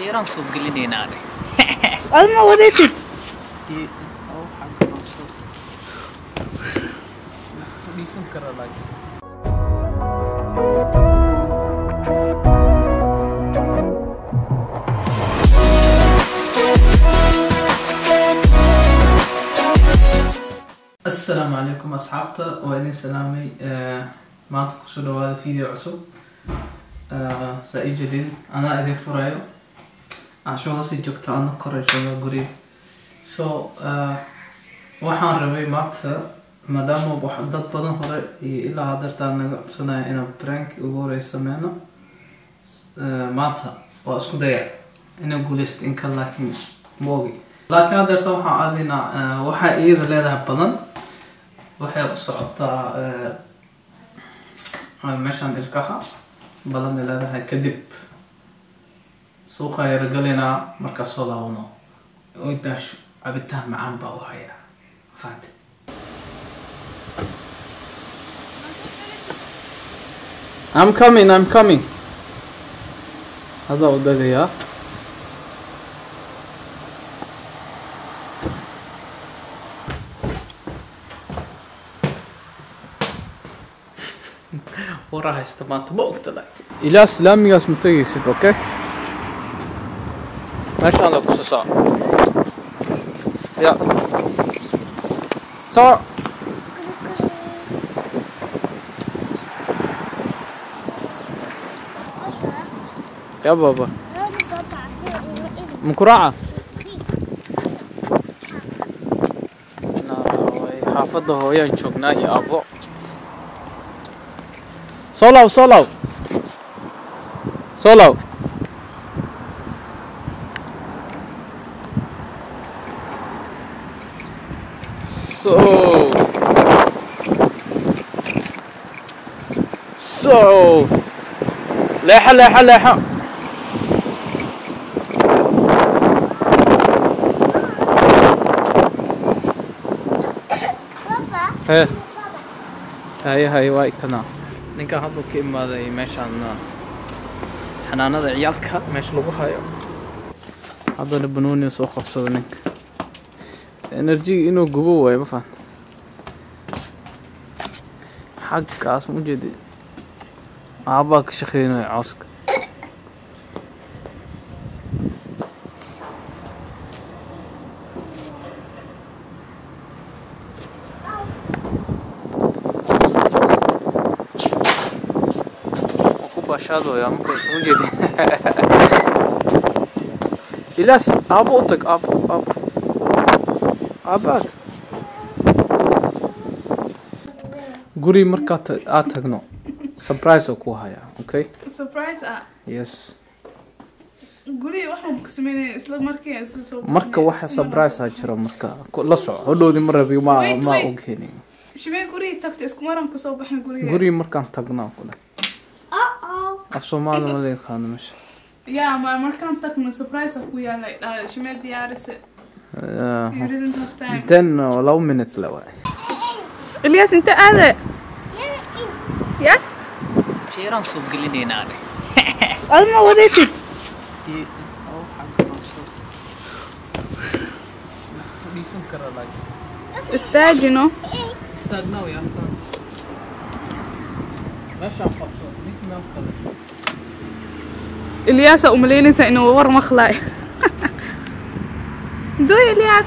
شيران سوق لي نادي أنا وديتي أو حق نصو بيسون كرلاج السلام عليكم أصحابتا وإذن سلامي ما تقصدوا هذا فيديو عصب سأي جديد أنا إذن فرايو عشان هسي جوكتا أنا قرر شغل قريب waxaan rabay maanta maadaama dad badan hore ilaa hadeertaan naga codsanaya inaan prank ugu horey sameyno maanta waa isku daya inaan guuleysto in kale laakiin moogi laakiin hadeertaan waxaan aadaynaa waxaa iyada leedahay badan waxay u socotaa meeshaan ilkaha badan ay leedahay kadib suuqa yara galaynaa markaas soo laabano oo daasho cabitaan macaan baa u hayaa فات I'm coming هذا ودادي يا وراها استمات بوقتنا إلى سلام يا سمتي سيد أوكي ما شاء الله قصصا يا صار يا بابا مكرعة حافظه هو ينشقنا يا أبو صلوا So لاحة هاي وايتنا ninka hadda ka imaaday meeshaan xanaanada ciyaalka meesha lagu hayo hadda banooni soo qabsado ninka energy inuu gubo way ma fahanta xaggaas mu jeedi aabaa ka shaqeynaya cawska باشادو يا ممكن موجود إلاس أبو أوتك أباد قولي مركات آتكنو سبرايز أكو هاي أوكي سبرايز يس قولي واحد كسميني إسلا مركي إسلا سو مركا واحد سبرايز هاجرا مركا لصع هلو دي مرة بيو ما أوكيني شبيه قولي تكت اسكو مرة مكسو بحنا قولي مركا تقنا كله الصومال ما ذي خان مش يا ما مركان تكمل سبرايز أخويا لا شمال ديارس you didn't have time then ولو منت لواي إلياس أنت هذا يا شيران سوق لي نادي أنا وديتي أو حق نصو بيسون كرلاج استاجنوا استاجنوا يا حسن ما شاء الله إلياس أملينيسا إنه ور مخلاي دو إلياس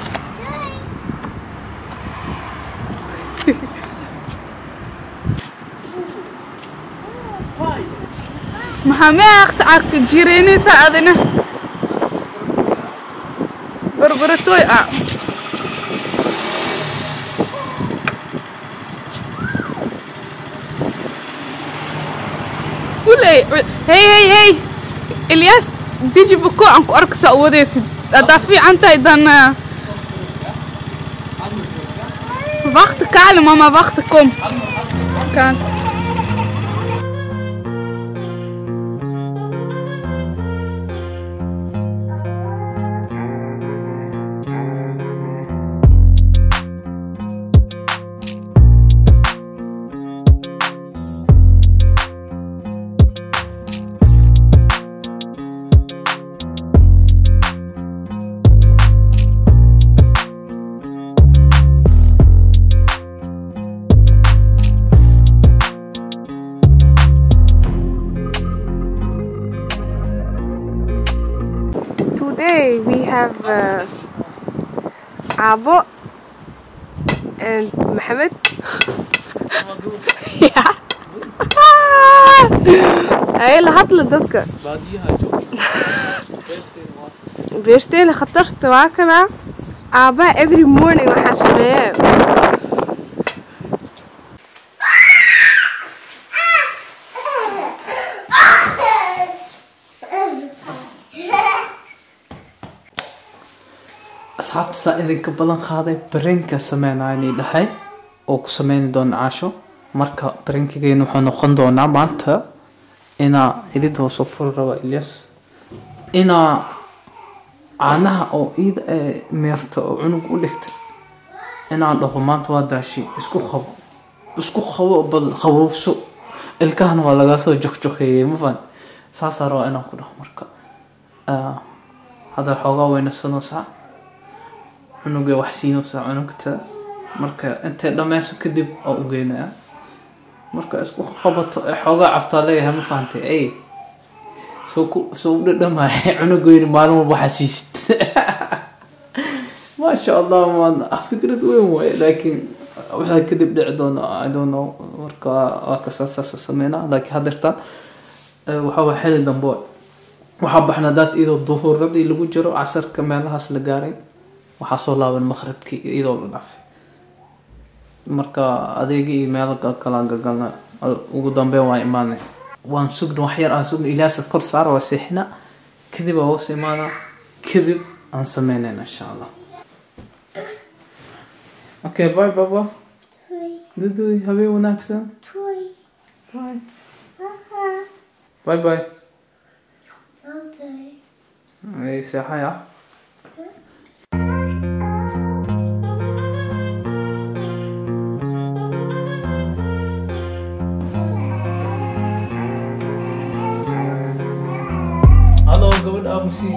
محامي ساعات جيريني ساعدنا بربرتوي قولي هي إلياس بيجي بكو عنكو أركسا وديسي أدافي عنتا إذن وقت كعلي ماما وقتكم كان today we have Abo and Mohammed. Yeah. Ay la hadla dadka. Beerteena khatarta waa kana. Aba every morning waxa sameeyaa. asxaabta saa idinka balan qaaday bareenka sameynayni dhahay oo ku sameyn doona caasho marka bareenkigeena wuxuu noqon doonaa maanta ina idinta soo fur raba Ilyas ina caanaha oo id meerto oo cunug u dhigtay ina dhaho maanta waa daashi isku qabo bal qabowso ilkahan waa laga soo joogjoogay ma fan saasaro ina ku dhaho marka hada xoogaa weyna sanoosa cunuga wax siinaysa cunugta marka inta dhamayso kadib oo u geynaa marka isku qabato xoogaa cabta leeyahay ma fahantay ay soo dhadhamay cunugoyn maalmo waxa siisid ma sha Allah ma fikrad weyn way laakiin waxa kadib dhici doona I don't know marka waa ka saasa sameeyna laakiin hadarta waxa xilli dambe waxa baxna dad idoo duhuradii lagu jiro casarka meelahaas la gaaray waxa soo laaban maghribkii idoo la dhaafay marka adeegii meel kala galna ugu dambeyn waa imaanay waan sugna wax yar aan sugna Ilyas kor saar waa seexna kadib waa imaana kadib aan sameynayna insha Allah okay bye baba dudu habeen wanaagsan bye bye bye ay saxaya gabadh aamusi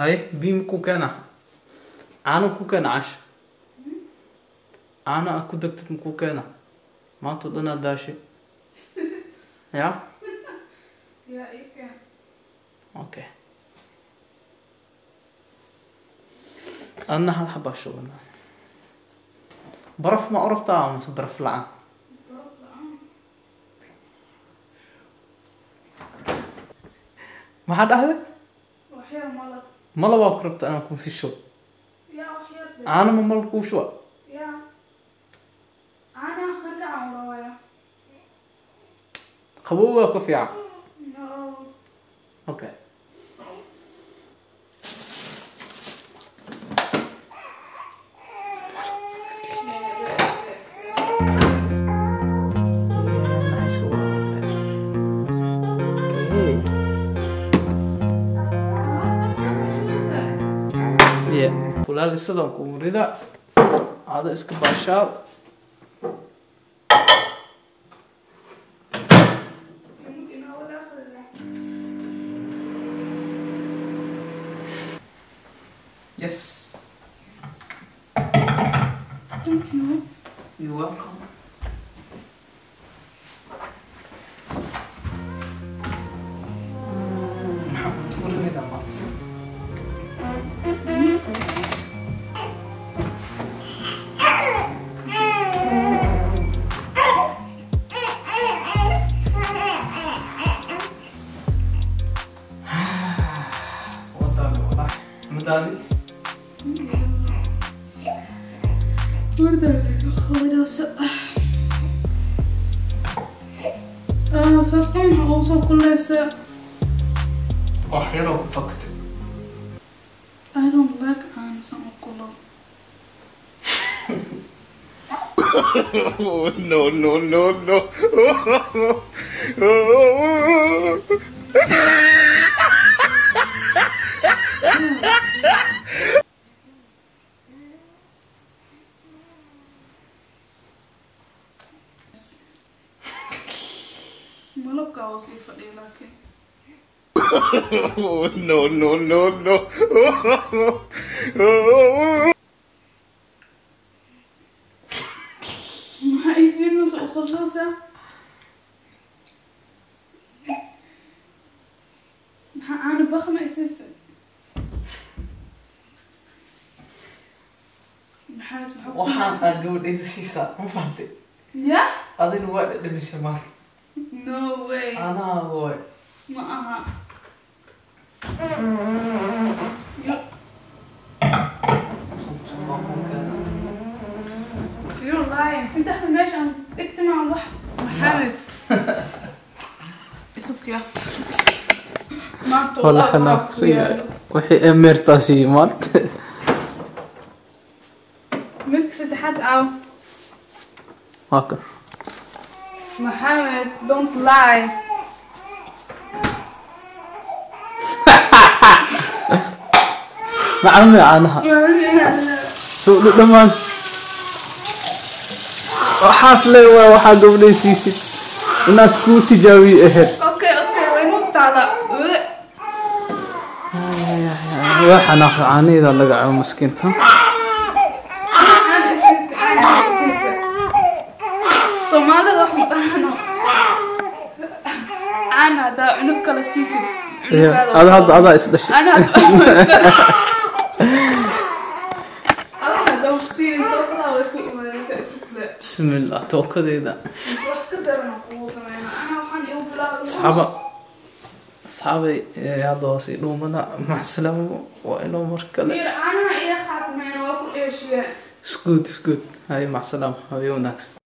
هاي بيم كوكانا أنا كوكانا عاش أنا أكو دكتور كوكانا ما تقولنا داشي يا إيه أوكي أنا هالحبة شو أنا برف ما قربتها مس برف لعن ما حد هذا ما لا بقربت أنا كوسي شو أنا ما ملكو شو أنا خلع ورايا خبوه كوفي عم أوكي ولا لسه كوريدا هذا اسك باشال Yes. Thank you. You're welcome. أساساً أوصل كل ساعة. أحيانا فقط. I don't like answer كله. No, no, no, no. malabka hoos ii fadhiya laakiin No, no, no, no. maxaa iibinaysa u qosoosa maxaa aana bakma isiisa waxaan gabadhayda siisaa ma fahamtay ya adina waa dhadhamisha maanta no way anaa way ma aha you're lying saddexda meeshaan igtimaa wax maxamed isubkiya maanta wala xanaaqsiya wixii emertaasi maanta midka saddexaad aaw haka Mohammed, don't lie. macami anaha soo dhamaan waxaas leeyahay waxaa gabdhaysiisid inaad ku tijaabiye ahayd Okay, way mugtaada. waa xanaaq caanida laga cabo maskiinta Soomaalida wax ma dhahano. Ana da cunug kala siisid. ada isdhashay Ana da siisin tookada way ku imanaysaa isku bismillah tookadeeda wax ka daran oo sameeyna. Ana waxaan igu bilaabay. asxaabay hadda hoose dhuumana maxsalaamo waa inuu mar kale Ana iyo khaatmeena waa ku dheeshiye. iskuud hay maxsalaamo hayo wanaagsan